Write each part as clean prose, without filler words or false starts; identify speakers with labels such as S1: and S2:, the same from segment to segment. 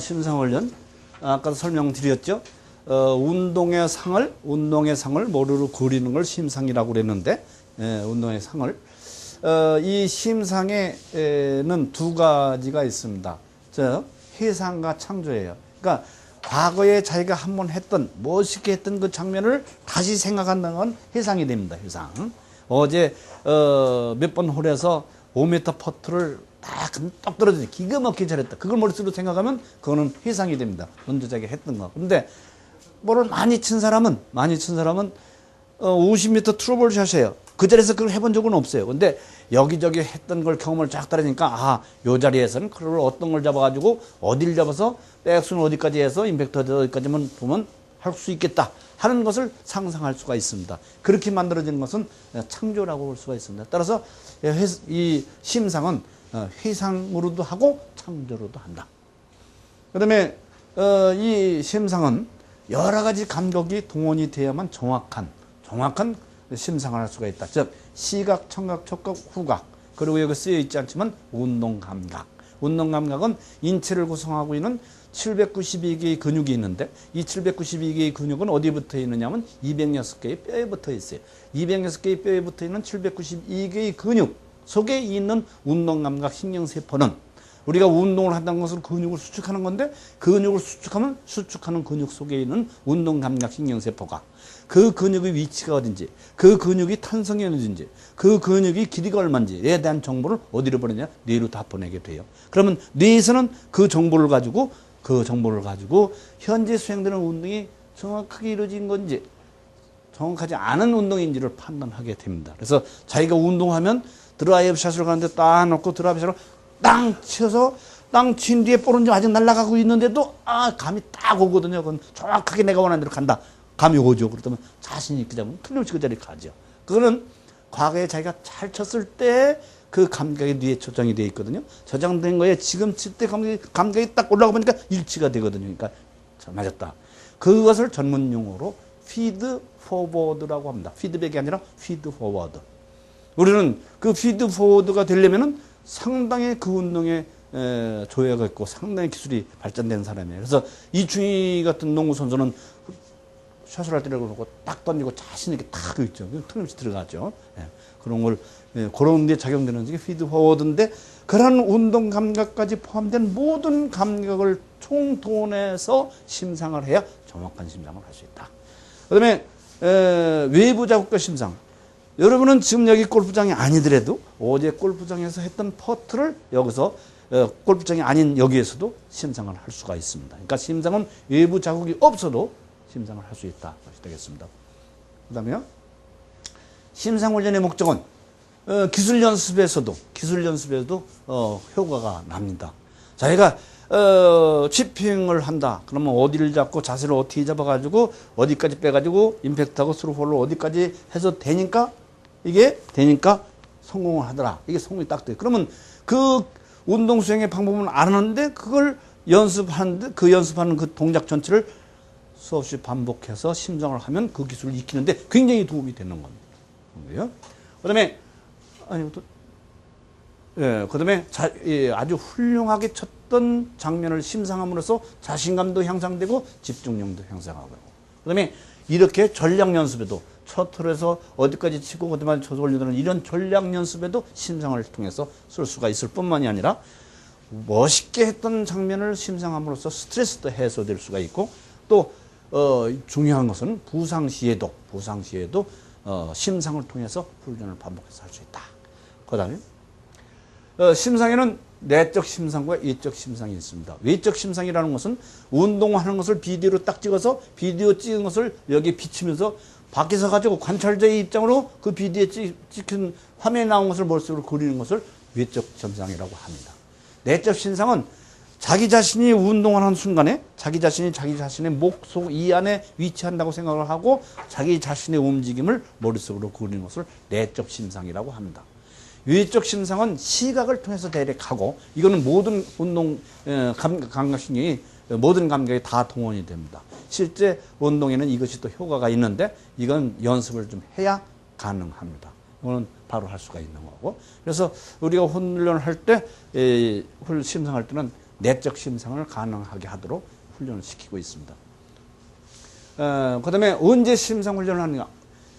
S1: 심상훈련 아까도 설명드렸죠. 운동의 상을 머리로 그리는 걸 심상이라고 그랬는데, 운동의 상을 이 심상에는 두 가지가 있습니다. 해상과 창조예요. 그러니까 과거에 자기가 한번 했던 멋있게 했던 그 장면을 다시 생각한다는 건 해상이 됩니다. 해상. 어제 몇 번 홀에서 5m 퍼트를 딱 떨어지지 기가 막히게 잘했다. 그걸 머릿속으로 생각하면 그거는 해상이 됩니다. 먼저 자기가 했던 거. 근데 볼을 많이 친 사람은 50m 트러블 샷이에요. 그 자리에서 그걸 해본 적은 없어요. 근데 여기저기 했던 걸 경험을 쫙 따르니까 요 자리에서는 클럽을 어떤 걸 잡아가지고 어디를 잡아서 백스윙 어디까지 해서 임팩트 어디까지만 보면 할 수 있겠다 하는 것을 상상할 수가 있습니다. 그렇게 만들어지는 것은 창조라고 볼 수가 있습니다. 따라서 이 심상은 회상으로도 하고 창조로도 한다. 그 다음에 이 심상은 여러 가지 감각이 동원이 되어야만 정확한 심상을 할 수가 있다. 즉 시각, 청각, 촉각, 후각, 그리고 여기 쓰여 있지 않지만 운동감각. 운동감각은 인체를 구성하고 있는 792개의 근육이 있는데 이 792개의 근육은 어디에 붙어 있느냐면 206개의 뼈에 붙어 있어요. 206개의 뼈에 붙어 있는 792개의 근육 속에 있는 운동감각 신경세포는 우리가 운동을 한다는 것은 근육을 수축하는 건데 근육을 수축하면 수축하는 근육 속에 있는 운동감각 신경세포가 그 근육의 위치가 어딘지 그 근육이 탄성이 어딘지 그 근육이 길이가 얼마인지에 대한 정보를 어디로 보내냐? 뇌로 다 보내게 돼요. 그러면 뇌에서는 그 정보를 가지고 현재 수행되는 운동이 정확하게 이루어진 건지 정확하지 않은 운동인지를 판단하게 됩니다. 그래서 자기가 운동하면 드라이브 샷을 가는데 딱 놓고 드라이브 샷을 땅 쳐서 땅 친 뒤에 볼은 아직 날아가고 있는데도 감이 딱 오거든요. 그건 정확하게 내가 원하는 대로 간다. 감이 오죠. 그렇다면 자신 있게 잡으면 틀림없이 그 자리에 가죠. 그거는 과거에 자기가 잘 쳤을 때 그 감각이 뇌에 저장이 되어 있거든요. 저장된 거에 지금 칠 때 감각이 딱 올라가 보니까 일치가 되거든요. 그러니까 맞았다. 그것을 전문 용어로 피드 포워드라고 합니다. 피드백이 아니라 피드 포워드. 우리는 그 피드 포워드가 되려면은 상당히 그 운동에 조예가 있고 상당히 기술이 발전된 사람이에요. 그래서 이충희 같은 농구 선수는 샷을 할 때라고 그러고 딱 던지고 자신 있게 딱 있죠. 틀림없이 들어가죠. 그런 걸 그런 데 작용되는 게 피드 포워드인데 그런 운동 감각까지 포함된 모든 감각을 총동원해서 심상을 해야 정확한 심상을 할 수 있다. 그다음에 외부 자극과 심상. 여러분은 지금 여기 골프장이 아니더라도 어제 골프장에서 했던 퍼트를 여기서 골프장이 아닌 여기에서도 심상을 할 수가 있습니다. 그러니까 심상은 외부 자극이 없어도 심상을 할 수 있다. 되겠습니다. 그 다음에요. 심상훈련의 목적은 기술 연습에서도 효과가 납니다. 자기가 치핑을 한다. 그러면 어디를 잡고 자세를 어떻게 잡아가지고 어디까지 빼가지고 임팩트하고 스루홀을 어디까지 해서 되니까 성공을 하더라. 이게 성공이 딱 돼. 그러면 그 운동 수행의 방법은 아는데 그걸 연습하는데 그 연습하는 그 동작 전체를 수없이 반복해서 심상을 하면 그 기술을 익히는데 굉장히 도움이 되는 겁니다. 그다음에 그다음에 아주 훌륭하게 쳤던 장면을 심상함으로써 자신감도 향상되고 집중력도 향상하고. 그다음에 이렇게 전략 연습에도 첫 홀에서 어디까지 치고 어디만 쳐서 올리는 이런 전략 연습에도 심상을 통해서 쓸 수가 있을 뿐만이 아니라 멋있게 했던 장면을 심상함으로써 스트레스도 해소될 수가 있고 또 중요한 것은 부상 시에도 심상을 통해서 훈련을 반복해서 할 수 있다. 그 다음에 심상에는 내적 심상과 외적 심상이 있습니다. 외적 심상이라는 것은 운동하는 것을 비디오로 딱 찍어서 비디오 찍은 것을 여기 비치면서 밖에서 가지고 관찰자의 입장으로 그 비디오에 찍힌 화면에 나온 것을 머릿속으로 그리는 것을 외적 심상이라고 합니다. 내적 심상은 자기 자신이 운동을 하는 순간에 자기 자신의 목, 속, 이 안에 위치한다고 생각을 하고 자기 자신의 움직임을 머릿속으로 그리는 것을 내적 심상이라고 합니다. 외적 심상은 시각을 통해서 대략하고 이거는 모든 운동 감각신경이 모든 감각이 다 동원이 됩니다. 실제 운동에는 이것이 또 효과가 있는데 이건 연습을 좀 해야 가능합니다. 이거는 바로 할 수가 있는 거고. 그래서 우리가 훈련을 할 때 심상할 때는 내적 심상을 가능하게 하도록 훈련을 시키고 있습니다. 그 다음에 언제 심상 훈련을 하느냐.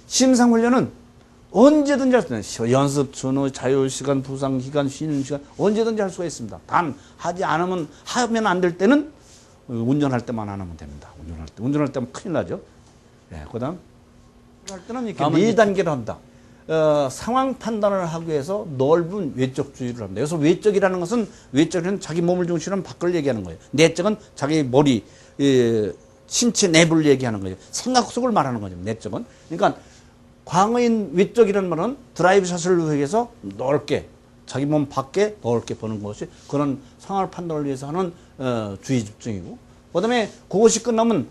S1: 심상 훈련은 언제든지 할 수 있는 연습 전후 자유시간 부상기간 쉬는 시간 언제든지 할 수가 있습니다. 단 하지 않으면 하면 안 될 때는 운전할 때만 안 하면 됩니다. 운전할 때면 큰일 나죠. 그 다음 할 때는 이렇게 4단계를 합니다. 상황 판단을 하기 위해서 넓은 외적 주의를 합니다. 그래서 외적이라는 것은 외적은 자기 몸을 중심으로 밖을 얘기하는 거예요. 내적은 자기 머리 신체 내부를 얘기하는 거예요. 생각 속을 말하는 거죠. 내적은. 그러니까 광의인 외적이라는 말은 드라이브 샷을 위해서 넓게 자기 몸 밖에 넓게 보는 것이 그런 상황 판단을 위해서 하는 주의 집중이고, 그 다음에 그것이 끝나면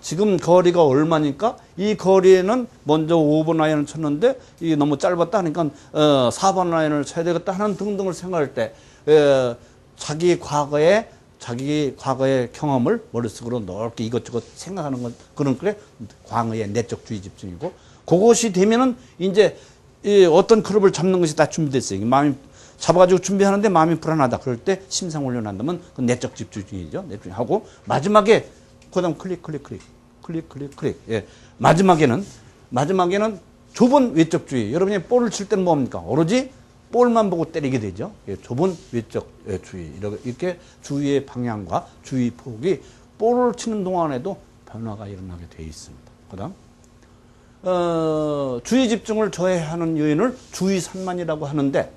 S1: 지금 거리가 얼마니까 이 거리에는 먼저 5번 라인을 쳤는데 이게 너무 짧았다 하니까 4번 라인을 쳐야 되겠다 하는 등등을 생각할 때 자기 과거의 경험을 머릿속으로 넓게 이것저것 생각하는 건 그런 게 광의의 내적 주의 집중이고, 그것이 되면은 이제 어떤 클럽을 잡는 것이 다 준비됐어요. 마음이 잡아가지고 준비하는데 마음이 불안하다. 그럴 때 심상 훈련한다면 그 내적 집중이죠. 내적하고 마지막에 그다음 클릭. 예. 마지막에는 좁은 외적 주의. 여러분이 볼을 칠 때는 뭡니까? 오로지 볼만 보고 때리게 되죠. 예. 좁은 외적 주의. 이렇게 주의의 방향과 주의 폭이 볼을 치는 동안에도 변화가 일어나게 되어 있습니다. 그다음 주의 집중을 저해하는 요인을 주의산만이라고 하는데,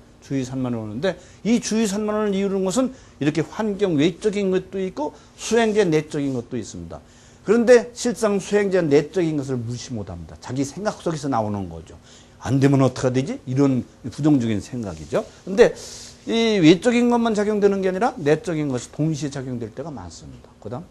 S1: 이 주의산만을 이루는 것은 이렇게 환경 외적인 것도 있고 수행제 내적인 것도 있습니다. 그런데 실상 수행제 내적인 것을 무시 못합니다. 자기 생각 속에서 나오는 거죠. 안 되면 어떻게 되지? 이런 부정적인 생각이죠. 그런데 이 외적인 것만 작용되는 게 아니라 내적인 것이 동시에 작용될 때가 많습니다. 그다음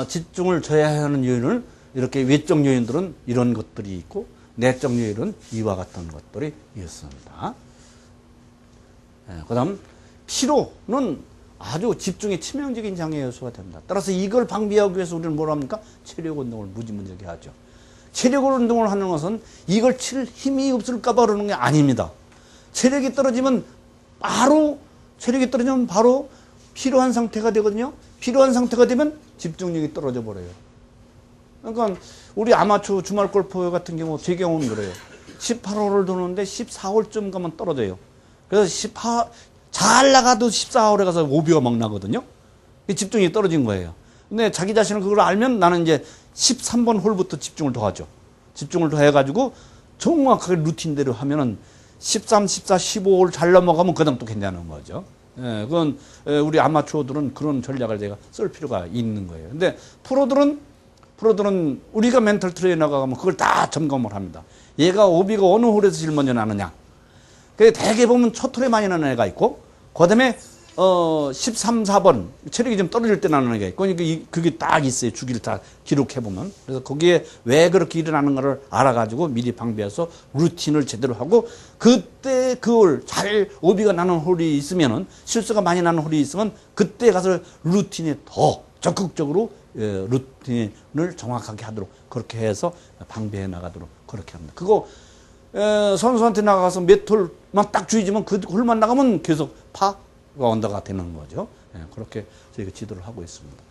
S1: 집중을 저해하는 요인을 이렇게 외적 요인들은 이런 것들이 있고 내적 요인은 이와 같은 것들이 있습니다. 그 다음 피로는 아주 집중의 치명적인 장애 요소가 됩니다. 따라서 이걸 방비하기 위해서 우리는 뭘 합니까? 체력 운동을 무지무지하게 하죠. 체력 운동을 하는 것은 이걸 칠 힘이 없을까 봐 그러는 게 아닙니다. 체력이 떨어지면 바로 피로한 상태가 되거든요. 피로한 상태가 되면 집중력이 떨어져 버려요. 그러니까 우리 아마추어 주말 골프 같은 경우 제 경우는 그래요. 18홀을 도는데 14홀쯤 가면 떨어져요. 그래서 잘 나가도 14홀에 가서 오비가 막 나거든요. 집중이 떨어진 거예요. 근데 자기 자신은 그걸 알면 나는 이제 13번 홀부터 집중을 더 하죠. 집중을 더 해가지고 정확하게 루틴대로 하면은 13, 14, 15홀 잘 넘어가면 그다음 또 괜찮은 거죠. 그건 우리 아마추어들은 그런 전략을 제가 쓸 필요가 있는 거예요. 근데 프로들은 우리가 멘탈 트레이너가 가면 그걸 다 점검을 합니다. 얘가 오비가 어느 홀에서 제일 먼저 나느냐. 그래 대개 보면 첫 홀에 많이 나는 애가 있고, 그 다음에 13, 4번 체력이 좀 떨어질 때 나는 애가 있고, 그러니까 그게 딱 있어요. 주기를 다 기록해 보면. 그래서 거기에 왜 그렇게 일어나는가를 알아가지고 미리 방비해서 루틴을 제대로 하고, 그때 그 홀 잘 오비가 나는 홀이 있으면은, 실수가 많이 나는 홀이 있으면 그때 가서 루틴에 더 적극적으로 루틴을 정확하게 하도록 그렇게 해서 방비해 나가도록 그렇게 합니다. 그거 선수한테 나가서 몇 홀만 딱 주의지만 그 홀만 나가면 계속 파가 언더가 되는 거죠. 그렇게 저희가 지도를 하고 있습니다.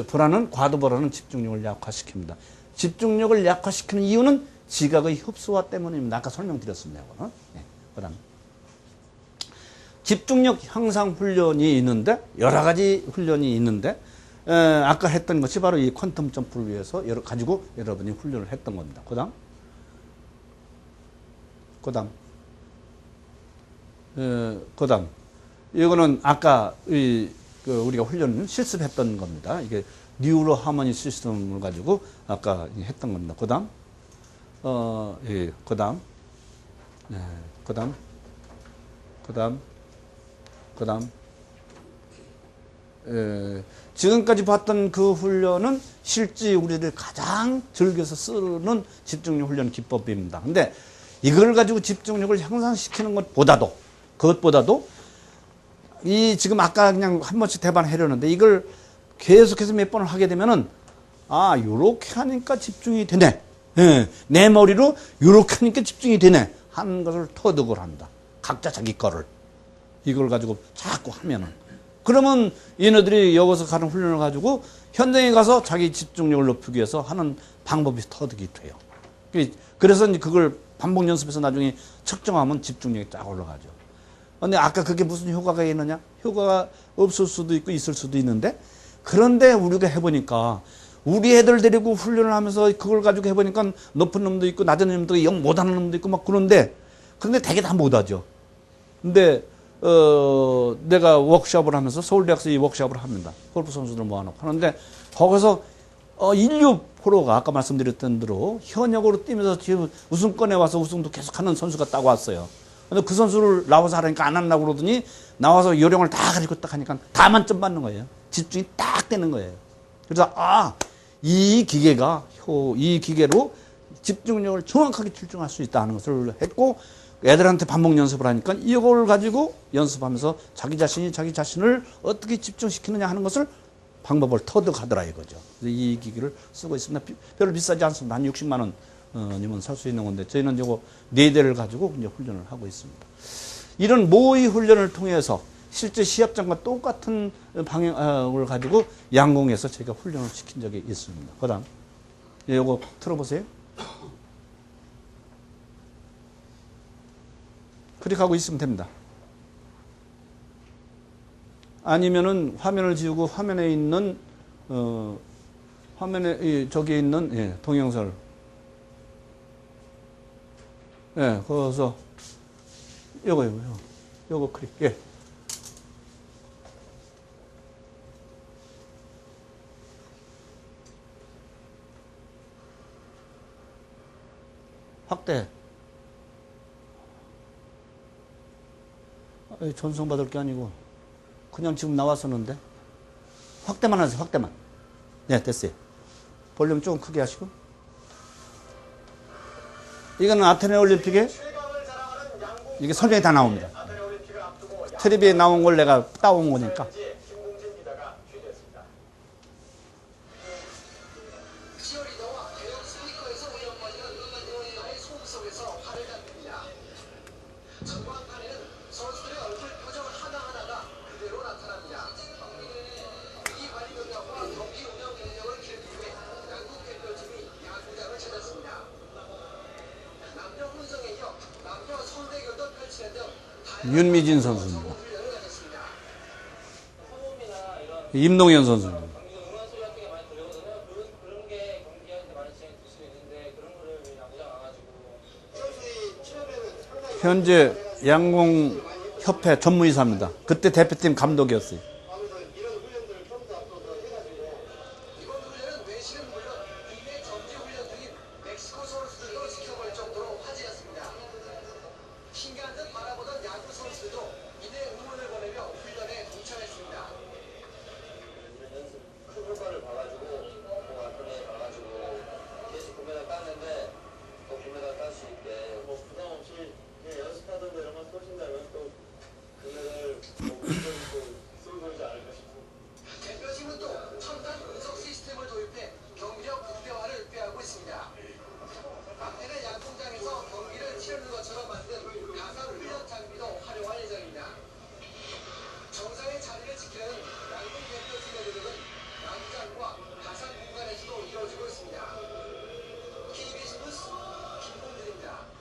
S1: 불안은 과도 불안은 집중력을 약화시킵니다. 집중력을 약화시키는 이유는 지각의 흡수화 때문입니다. 아까 설명드렸습니다. 그다음 집중력 향상 훈련이 있는데, 여러 가지 훈련이 있는데, 아까 했던 것이 바로 이 퀀텀 점프를 위해서 가지고 여러분이 훈련을 했던 겁니다. 그다음 이거는 아까 우리가 훈련 실습했던 겁니다. 이게 뉴로 하모니 시스템을 가지고 아까 했던 겁니다. 그다음 지금까지 봤던 그 훈련은 실제 우리들 가장 즐겨서 쓰는 집중력 훈련 기법입니다. 근데 이걸 가지고 집중력을 향상시키는 그것보다도 이 지금 아까 그냥 한 번씩 대반하려는데 이걸 계속해서 몇 번을 하게 되면은 요렇게 하니까 집중이 되네. 내 머리로 요렇게 하니까 집중이 되네. 하는 것을 터득을 한다. 각자 자기 거를. 이걸 가지고 자꾸 하면은. 그러면 얘네들이 여기서 가는 훈련을 가지고 현장에 가서 자기 집중력을 높이기 위해서 하는 방법이 터득이 돼요. 그래서 이제 그걸 반복 연습해서 나중에 측정하면 집중력이 쫙 올라가죠. 근데 아까 그게 무슨 효과가 있느냐? 효과가 없을 수도 있고 있을 수도 있는데, 그런데 우리가 해보니까 우리 애들 데리고 훈련을 하면서 그걸 가지고 해보니까 높은 놈도 있고 낮은 놈도 있고 영 못하는 놈도 있고 막 그런데 되게 다 못하죠. 근데 내가 워크숍을 하면서 서울대학에서 이 워크숍을 합니다. 골프 선수들 모아놓고 하는데 거기서 인류 프로가 아까 말씀드렸던 대로 현역으로 뛰면서 지금 우승권에 와서 우승도 계속하는 선수가 딱 왔어요. 근데 그 선수를 나와서 하라니까 안 한다고 그러더니 나와서 요령을 다 가지고 딱 하니까 다 만점 받는 거예요. 집중이 딱 되는 거예요. 그래서 이 기계로 집중력을 정확하게 집중할 수 있다는 것을 했고, 애들한테 반복 연습을 하니까 이걸 가지고 연습하면서 자기 자신을 어떻게 집중시키느냐 하는 것을 방법을 터득하더라 이거죠. 그래서 이 기기를 쓰고 있습니다. 별로 비싸지 않습니다. 한 60만 원이면 살 수 있는 건데 저희는 이거 4대를 가지고 이제 훈련을 하고 있습니다. 이런 모의 훈련을 통해서 실제 시합장과 똑같은 방향을 가지고 양궁에서 제가 훈련을 시킨 적이 있습니다. 그 다음 이거 틀어보세요. 클릭하고 있으면 됩니다. 아니면은 화면을 지우고 화면에 있는 저기 있는 동영상을 거기서 요거 클릭. 확대. 전송받을 게 아니고 그냥 지금 나왔었는데 확대만 하세요. 확대만. 네, 됐어요. 볼륨 조금 크게 하시고. 이거는 아테네 올림픽에 이게 설명이 다 나옵니다. 텔레비에 나온 걸 내가 따온 거니까. 윤미진 선수입니다. 임동현 선수입니다. 현재 양궁협회 전무이사입니다. 그때 대표팀 감독이었어요.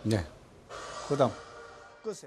S1: 네. 그 다음.